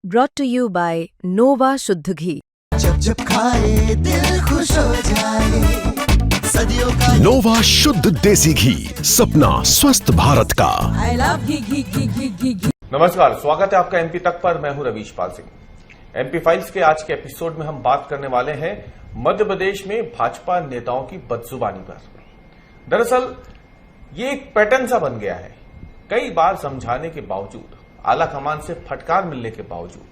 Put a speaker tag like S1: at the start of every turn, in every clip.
S1: brought to you by Nova शुद्ध घी।
S2: जब जब खाए दिल खुश हो जाए, सदियों का
S3: नोवा शुद्ध देसी घी, सपना स्वस्थ भारत का।
S4: I love घी।
S5: नमस्कार, स्वागत है आपका एमपी तक पर। मैं हूं रवीशपाल सिंह। एमपी फाइल्स के आज के एपिसोड में हम बात करने वाले हैं मध्य प्रदेश में भाजपा नेताओं की बदजुबानी पर। दरअसल ये एक पैटर्न सा बन गया है। कई बार समझाने के बावजूद, आला कमान से फटकार मिलने के बावजूद,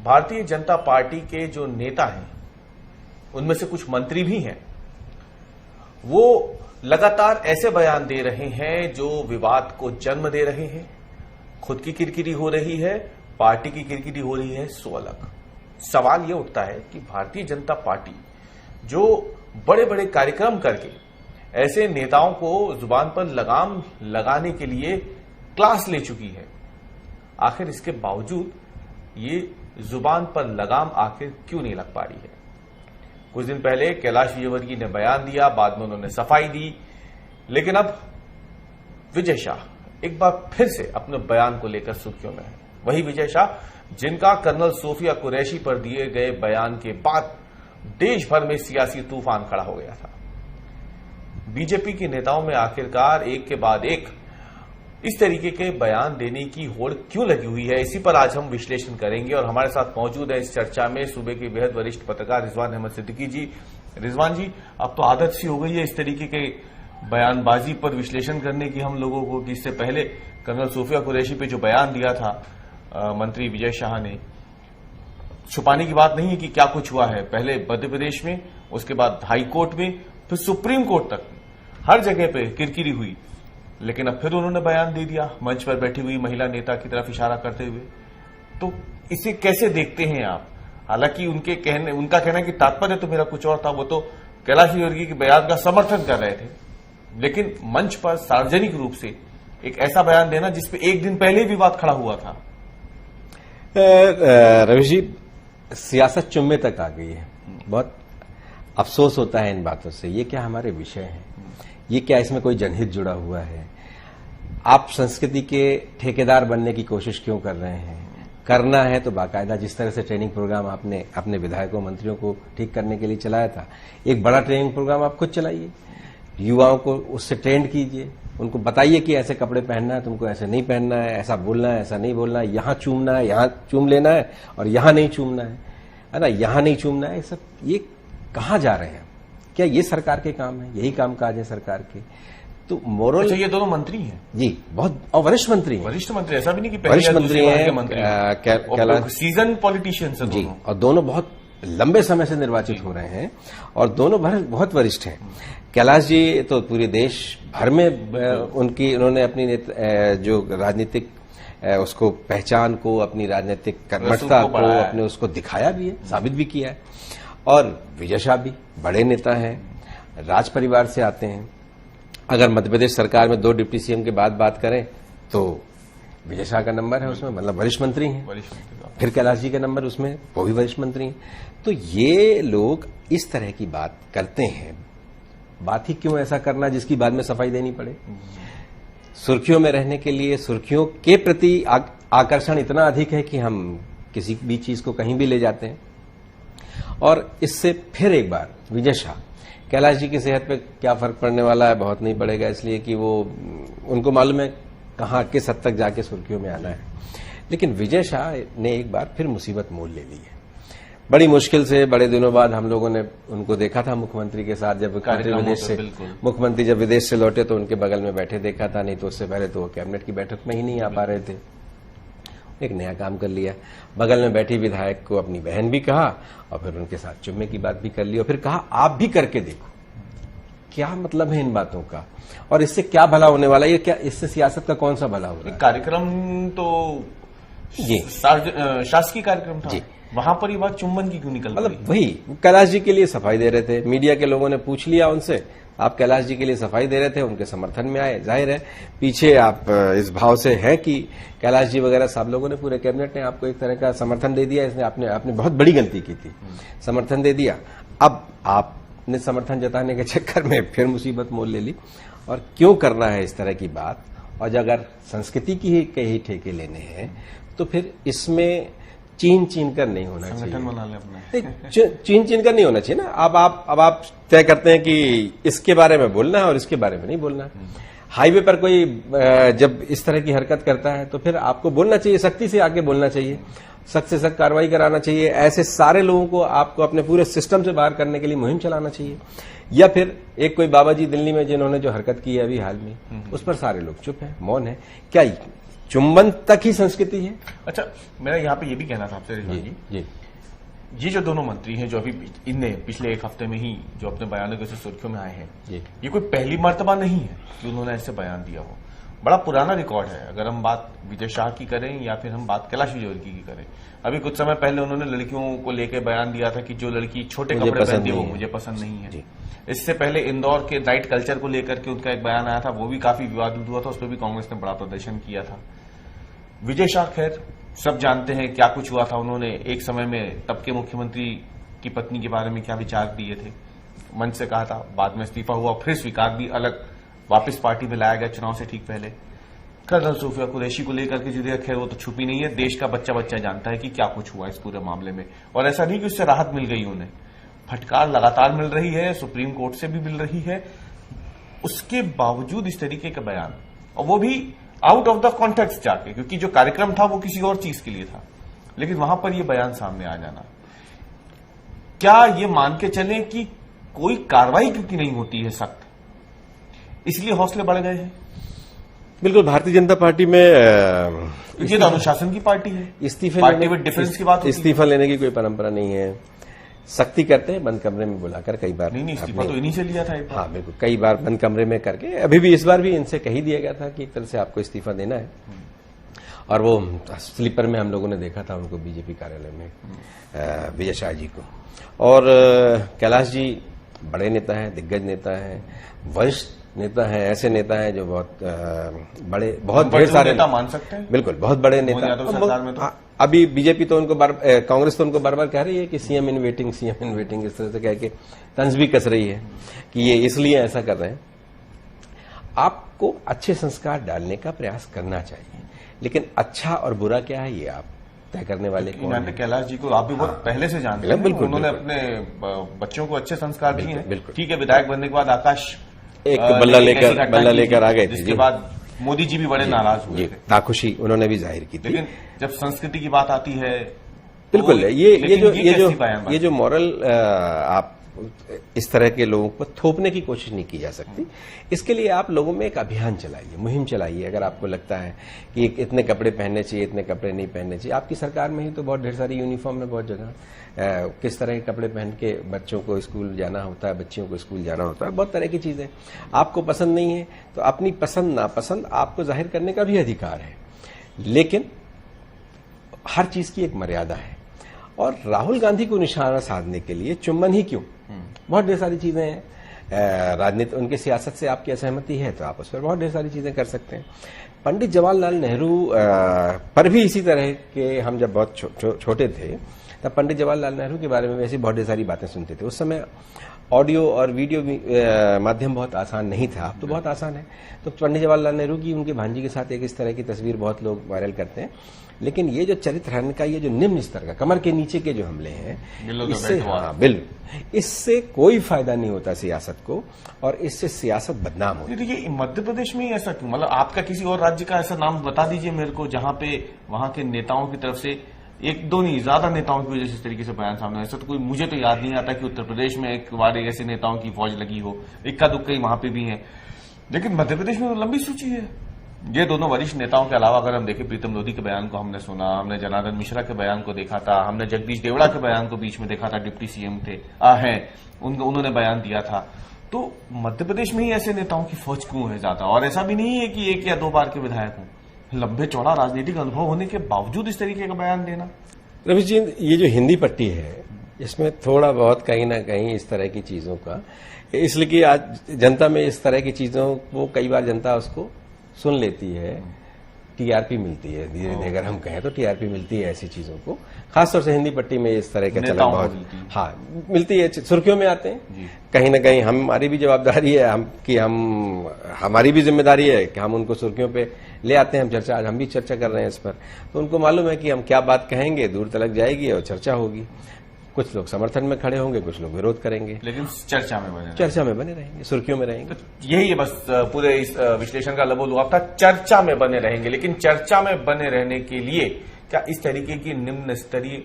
S5: भारतीय जनता पार्टी के जो नेता हैं, उनमें से कुछ मंत्री भी हैं, वो लगातार ऐसे बयान दे रहे हैं जो विवाद को जन्म दे रहे हैं। खुद की किरकिरी हो रही है, पार्टी की किरकिरी हो रही है, सो अलग। सवाल यह उठता है कि भारतीय जनता पार्टी जो बड़े बड़े कार्यक्रम करके ऐसे नेताओं को जुबान पर लगाम लगाने के लिए क्लास ले चुकी है, आखिर इसके बावजूद ये जुबान पर लगाम आखिर क्यों नहीं लग पा रही है। कुछ दिन पहले कैलाश विजयवर्गीय ने बयान दिया, बाद में उन्होंने सफाई दी, लेकिन अब विजय शाह एक बार फिर से अपने बयान को लेकर सुर्खियों में है। वही विजय शाह जिनका कर्नल सोफिया कुरैशी पर दिए गए बयान के बाद देश भर में सियासी तूफान खड़ा हो गया था। बीजेपी के नेताओं में आखिरकार एक के बाद एक इस तरीके के बयान देने की होड़ क्यों लगी हुई है, इसी पर आज हम विश्लेषण करेंगे। और हमारे साथ मौजूद है इस चर्चा में सूबे के बेहद वरिष्ठ पत्रकार रिजवान अहमद सिद्दीकी जी। रिजवान जी, अब तो आदत सी हो गई है इस तरीके के बयानबाजी पर विश्लेषण करने की हम लोगों को, कि इससे पहले कर्नल सोफिया कुरैशी पे जो बयान दिया था मंत्री विजय शाह ने, छुपाने की बात नहीं है कि क्या कुछ हुआ है। पहले मध्य प्रदेश में, उसके बाद हाई कोर्ट में, फिर सुप्रीम कोर्ट तक हर जगह पे किरकिरी हुई, लेकिन अब फिर उन्होंने बयान दे दिया मंच पर बैठी हुई महिला नेता की तरफ इशारा करते हुए। तो इसे कैसे देखते हैं आप? हालांकि उनका कहना है कि तात्पर्य तो मेरा कुछ और था, वो तो कैलाश विजयवर्गीय के बयान का समर्थन कर रहे थे, लेकिन मंच पर सार्वजनिक रूप से एक ऐसा बयान देना जिसपे एक दिन पहले ही विवाद खड़ा हुआ था।
S6: रवीश जी, सियासत चुम्मे तक आ गई है। बहुत अफसोस होता है इन बातों से। ये क्या हमारे विषय हैं? ये क्या इसमें कोई जनहित जुड़ा हुआ है? आप संस्कृति के ठेकेदार बनने की कोशिश क्यों कर रहे हैं? करना है तो बाकायदा जिस तरह से ट्रेनिंग प्रोग्राम आपने अपने विधायकों मंत्रियों को ठीक करने के लिए चलाया था, एक बड़ा ट्रेनिंग प्रोग्राम आप खुद चलाइए, युवाओं को उससे ट्रेंड कीजिए, उनको बताइए कि ऐसे कपड़े पहनना है, तुमको ऐसे नहीं पहनना है, ऐसा बोलना है, ऐसा नहीं बोलना है, यहां चूमना है, यहां चूम लेना है, और यहां नहीं चूमना है ना, यहां नहीं चूमना है। सब ये कहां जा रहे हैं? क्या ये सरकार के काम है? यही काम काज है सरकार के? तो मोरल।
S5: अच्छा, ये दोनों मंत्री हैं
S6: जी, बहुत, और वरिष्ठ मंत्री हैं।
S5: वरिष्ठ मंत्री, ऐसा भी नहीं कि
S6: वरिष्ठ मंत्री हैं,
S5: सीजन पॉलिटिशियंस हैं
S6: जी, और दोनों बहुत लंबे समय से निर्वाचित हो रहे हैं, और दोनों बहुत वरिष्ठ हैं। कैलाश जी तो पूरे देश भर में उन्होंने अपनी जो राजनीतिक उसको पहचान को, अपनी राजनीतिक कर्मठता को अपने उसको दिखाया भी है, साबित भी किया है। और विजय शाह भी बड़े नेता हैं, राज परिवार से आते हैं। अगर मध्य प्रदेश सरकार में 2 डिप्टी सीएम के बाद बात करें तो विजय शाह का नंबर है उसमें, मतलब वरिष्ठ मंत्री हैं। फिर कैलाश जी का नंबर उसमें, वो भी वरिष्ठ मंत्री हैं। तो ये लोग इस तरह की बात करते हैं। बात ही क्यों ऐसा करना जिसकी बाद में सफाई देनी पड़े? सुर्खियों में रहने के लिए, सुर्खियों के प्रति आकर्षण इतना अधिक है कि हम किसी भी चीज को कहीं भी ले जाते हैं। और इससे फिर एक बार विजय शाह, कैलाश जी की सेहत पे क्या फर्क पड़ने वाला है? बहुत नहीं पड़ेगा, इसलिए कि वो उनको मालूम है कहां किस हद तक जाके सुर्खियों में आना है। लेकिन विजय शाह ने एक बार फिर मुसीबत मोल ले ली है। बड़ी मुश्किल से बड़े दिनों बाद हम लोगों ने उनको देखा था मुख्यमंत्री के साथ, जब मुख्यमंत्री जब विदेश से लौटे तो उनके बगल में बैठे देखा था, नहीं तो उससे पहले तो वो कैबिनेट की बैठक में ही नहीं आ पा रहे थे। एक नया काम कर लिया, बगल में बैठी विधायक को अपनी बहन भी कहा, और फिर उनके साथ चुम्मे की बात भी कर ली, और फिर कहा आप भी करके देखो। क्या मतलब है इन बातों का? और इससे क्या भला होने वाला है? ये क्या, इससे सियासत का कौन सा भला हो रहा है?
S5: कार्यक्रम तो ये शासकीय कार्यक्रम था जी, वहां पर ये बात चुम्बन की क्यों निकल रही?
S6: मतलब वही कैलाश जी के लिए सफाई दे रहे थे। मीडिया के लोगों ने पूछ लिया उनसे, आप कैलाश जी के लिए सफाई दे रहे थे, उनके समर्थन में आए। जाहिर है पीछे आप इस भाव से हैं कि कैलाश जी वगैरह सब लोगों ने, पूरे कैबिनेट ने आपको एक तरह का समर्थन दे दिया। इसने आपने बहुत बड़ी गलती की थी, समर्थन दे दिया। अब आपने समर्थन जताने के चक्कर में फिर मुसीबत मोल ले ली। और क्यों करना है इस तरह की बात? और अगर संस्कृति के ही ठेके लेने हैं तो फिर इसमें चीन कर नहीं होना चाहिए।
S5: संगठन बना ले अपने।
S6: चीन कर नहीं होना चाहिए ना। अब आप तय करते हैं कि इसके बारे में बोलना है और इसके बारे में नहीं बोलना है। हाईवे पर कोई जब इस तरह की हरकत करता है तो फिर आपको बोलना चाहिए, सख्ती से आके बोलना चाहिए, सख्त से सख्त कार्रवाई कराना चाहिए। ऐसे सारे लोगों को आपको अपने पूरे सिस्टम से बाहर करने के लिए मुहिम चलाना चाहिए। या फिर एक कोई बाबा जी दिल्ली में जिन्होंने जो हरकत की है अभी हाल में, उस पर सारे लोग चुप हैं, मौन है। क्या चुंबन तक ही संस्कृति है?
S5: अच्छा, मेरा यहाँ पे ये भी कहना था आपसे रिजवान जी, ये जो दोनों मंत्री हैं जो अभी इनने पिछले एक हफ्ते में ही जो अपने बयानों के सुर्खियों में आए हैं, ये कोई पहली मर्तबा नहीं है कि उन्होंने ऐसे बयान दिया हो। बड़ा पुराना रिकॉर्ड है। अगर हम बात विजय शाह की करें या फिर हम बात कैलाश विजयवर्गीय की करें, अभी कुछ समय पहले उन्होंने लड़कियों को लेकर बयान दिया था कि जो लड़की छोटे कपड़े पहनती है वो मुझे पसंद नहीं है। इससे पहले इंदौर के नाइट कल्चर को लेकर के उनका एक बयान आया था, वो भी काफी विवादित हुआ था, उस पर भी कांग्रेस ने बड़ा प्रदर्शन किया था। विजय शाह खैर सब जानते हैं क्या कुछ हुआ था। उन्होंने एक समय में तब के मुख्यमंत्री की पत्नी के बारे में क्या विचार दिए थे, मंच से कहा था, बाद में इस्तीफा हुआ, फिर स्वीकार भी अलग वापस पार्टी में लाया गया चुनाव से ठीक पहले। कर्नल सूफिया कुरैशी को लेकर के जो खैर वो तो छुपी नहीं है, देश का बच्चा बच्चा जानता है कि क्या कुछ हुआ इस पूरे मामले में। और ऐसा नहीं कि उससे राहत मिल गई, उन्हें फटकार लगातार मिल रही है, सुप्रीम कोर्ट से भी मिल रही है। उसके बावजूद इस तरीके का बयान, और वो भी आउट ऑफ द कॉन्टेक्स्ट जाके, क्योंकि जो कार्यक्रम था वो किसी और चीज के लिए था, लेकिन वहां पर ये बयान सामने आ जाना, क्या ये मान के चलें कि कोई कार्रवाई क्योंकि नहीं होती है सख्त, इसलिए हौसले बढ़ गए हैं?
S6: बिल्कुल, भारतीय जनता पार्टी में
S5: ये तो अनुशासन की पार्टी है, पार्टी विद डिफरेंस की बात होती है।
S6: इस्तीफा लेने की कोई परंपरा नहीं है। सख्ती करते हैं बंद कमरे में बुलाकर, कई बार
S5: नहीं इस्तीफा तो इन्हीं से लिया था।
S6: हाँ बिल्कुल, कई बार बंद कमरे में करके, अभी भी इस बार भी इनसे कही दिया गया था कि एक तरह से आपको इस्तीफा देना है। और वो स्लीपर में हम लोगों ने देखा था उनको बीजेपी कार्यालय में, विजय शाह जी को। और कैलाश जी बड़े नेता हैं, दिग्गज नेता हैं, वरिष्ठ नेता हैं, ऐसे नेता हैं जो बहुत बड़े, बहुत ढेर सारे
S5: नेता मान सकते हैं।
S6: बिल्कुल, बहुत बड़े नेता। अभी बीजेपी तो उनको कांग्रेस तो उनको बार बार कह रही है कि CM in waiting, CM in waiting, इस तरह से कह के तंज भी कस रही है कि ये इसलिए ऐसा कर रहे हैं। आपको अच्छे संस्कार डालने का प्रयास करना चाहिए, लेकिन अच्छा और बुरा क्या है ये आप तय करने वाले कौन है?
S5: कैलाश जी को आप भी बहुत पहले से जानते हैं।
S6: बिल्कुल,
S5: उन्होंने अपने बच्चों को अच्छे संस्कार दिए हैं। ठीक है, विधायक बनने के बाद आकाश
S6: एक बल्ला लेकर आ गए थे,
S5: जिसके बाद मोदी जी भी बड़े नाराज हुए थे,
S6: नाखुशी उन्होंने भी जाहिर की थी।
S5: लेकिन जब संस्कृति की बात आती है,
S6: बिल्कुल ये जो मॉरल आप इस तरह के लोगों पर थोपने की कोशिश नहीं की जा सकती। इसके लिए आप लोगों में एक अभियान चलाइए, मुहिम चलाइए। अगर आपको लगता है कि इतने कपड़े पहनने चाहिए, इतने कपड़े नहीं पहनने चाहिए, आपकी सरकार में ही तो बहुत ढेर सारी यूनिफॉर्म है, बहुत जगह किस तरह के कपड़े पहन के बच्चों को स्कूल जाना होता है, बच्चियों को स्कूल जाना होता है, बहुत तरह की चीजें। आपको पसंद नहीं है तो अपनी पसंद नापसंद आपको जाहिर करने का भी अधिकार है, लेकिन हर चीज की एक मर्यादा है। और राहुल गांधी को निशाना साधने के लिए चुम्बन ही क्यों, बहुत ढेर सारी चीजें हैं। राजनीति, उनकी सियासत से आपकी असहमति है तो आप उस पर बहुत ढेर सारी चीजें कर सकते हैं। पंडित जवाहरलाल नेहरू पर भी इसी तरह के, हम जब बहुत छोटे थे तब पंडित जवाहरलाल नेहरू के बारे में वैसी बहुत ढेर सारी बातें सुनते थे। उस समय ऑडियो और वीडियो माध्यम बहुत आसान नहीं था, अब तो बहुत आसान है। तो पंडित जवाहरलाल नेहरू की उनके भांजी के साथ एक इस तरह की तस्वीर बहुत लोग वायरल करते हैं। लेकिन ये जो चरित्र हनन का, ये जो निम्न स्तर का, कमर के नीचे के जो हमले हैं, इससे कोई फायदा नहीं होता सियासत को, और इससे सियासत बदनाम होती है।
S5: देखिए, मध्य प्रदेश में ही ऐसा क्यों? मतलब आपका किसी और राज्य का ऐसा नाम बता दीजिए मेरे को जहां पे वहां के नेताओं की तरफ से, एक दो नहीं ज्यादा नेताओं की वजह से इस तरीके से बयान सामने, ऐसा तो कोई मुझे तो याद नहीं आता कि उत्तर प्रदेश में एक बार ऐसे नेताओं की फौज लगी हो। इक्का दुक्का ही वहां पे भी है, लेकिन मध्य प्रदेश में तो लंबी सूची है। ये दोनों वरिष्ठ नेताओं के अलावा अगर हम देखें, प्रीतम लोधी के बयान को हमने सुना, हमने जनार्दन मिश्रा के बयान को देखा था, हमने जगदीश देवड़ा के बयान को बीच में देखा था, डिप्टी सीएम थे उन्होंने बयान दिया था। तो मध्य प्रदेश में ही ऐसे नेताओं की फौज क्यों है ज्यादा? और ऐसा भी नहीं है कि एक या दो बार के विधायक हों, लंबे चौड़ा राजनीतिक अनुभव होने के बावजूद इस तरीके का बयान देना।
S6: रमेश जी, ये जो हिंदी पट्टी है, इसमें थोड़ा बहुत कहीं ना कहीं इस तरह की चीजों का, इसलिए कि आज जनता में इस तरह की चीजों को कई बार जनता उसको सुन लेती है, टीआरपी मिलती है, धीरे धीरे अगर हम कहें तो टीआरपी मिलती है ऐसी चीजों को, खासतौर से हिंदी पट्टी में इस तरह का चलन
S5: नेताओं को
S6: बहुत,
S5: मिलती है।
S6: हाँ मिलती है, सुर्खियों में आते हैं। कहीं ना कहीं हमारी भी जवाबदारी है, हमारी भी जिम्मेदारी है कि हम उनको सुर्खियों पे ले आते हैं। हम चर्चा, आज हम भी चर्चा कर रहे हैं इस पर, तो उनको मालूम है कि हम क्या बात कहेंगे दूर तलक जाएगी और चर्चा होगी। कुछ लोग समर्थन में खड़े होंगे, कुछ लोग विरोध करेंगे,
S5: लेकिन चर्चा में बने
S6: रहेंगे, सुर्खियों में रहेंगे।
S5: यही है बस पूरे इस विश्लेषण का लबोलुआब था, चर्चा में बने रहेंगे। लेकिन चर्चा में बने रहने के लिए क्या इस तरीके की निम्न स्तरीय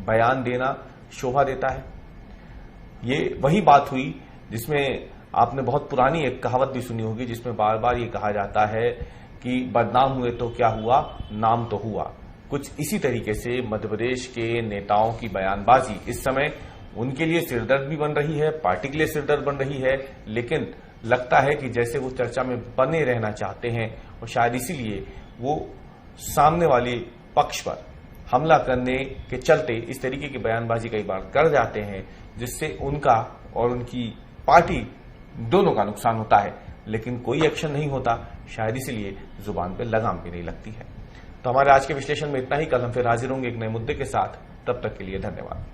S5: बयान देना शोभा देता है? ये वही बात हुई जिसमें आपने बहुत पुरानी एक कहावत भी सुनी होगी, जिसमें बार बार ये कहा जाता है कि बदनाम हुए तो क्या हुआ, नाम तो हुआ। कुछ इसी तरीके से मध्य प्रदेश के नेताओं की बयानबाजी इस समय उनके लिए सिरदर्द भी बन रही है, पार्टी के लिए सिरदर्द बन रही है, लेकिन लगता है कि जैसे वो चर्चा में बने रहना चाहते हैं और शायद इसीलिए वो सामने वाले पक्ष पर हमला करने के चलते इस तरीके की बयानबाजी कई बार कर जाते हैं, जिससे उनका और उनकी पार्टी दोनों का नुकसान होता है, लेकिन कोई एक्शन नहीं होता। शायद इसीलिए जुबान पे लगाम भी नहीं लगती है। तो हमारे आज के विश्लेषण में इतना ही। कल हम फिर हाजिर होंगे एक नए मुद्दे के साथ। तब तक के लिए धन्यवाद।